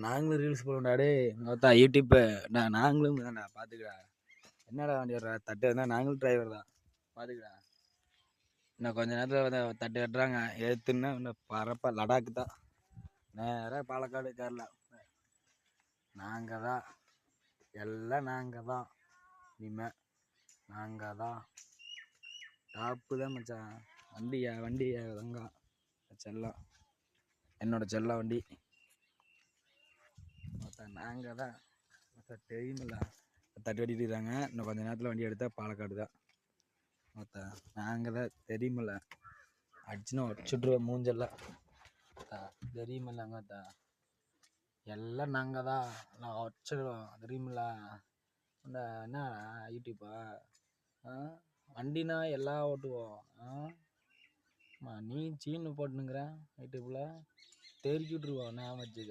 நாங்களும் ரீல்ஸ் போடுவோம்டா டேய். யூடியூப்பு நாங்களும் தான்டா பார்த்துக்கடா. என்னடா வண்டி வர்ற தட்டு வந்தால் நாங்களும் டிரைவர் தான் பார்த்துக்கடா. இன்னும் கொஞ்ச நேரத்தில் வந்து தட்டு கட்டுறாங்க எடுத்துன்னா இன்னும் பரப்பா லடாக்கு தான். நேராக பாலக்காடு கேரளா. நாங்கள் தான் எல்லாம் நாங்கள் தான். இனிமே நாங்கள் தான் டாப்பு தான் மச்சான். வண்டி தங்க செல்லம் என்னோட செல்ல வண்டி நாங்கள் தான் தெரியுமில்ல. தட்டு கட்டிட்டுருக்காங்க. இன்னும் கொஞ்சம் நேரத்தில் வண்டி எடுத்தால் பாலக்காடு தான். நாங்கள் தான் தெரியுமில்ல. அடிச்சுன்னு உடச்சுட்ருவோம் மூஞ்செல்லாம் தெரியுமில்ல. அங்கே எல்லாம் நாங்கள் தான் எல்லாம் உடச்சிடுவோம் தெரியுமில்ல. இந்த என்ன யூடியூப்பா வண்டினா எல்லாம் ஓட்டுவோம். நீ சீனு போட்டுனுங்கிற யூடியூப்பில் தெருக்கி விட்ருவோம் நான் வச்சுக்க.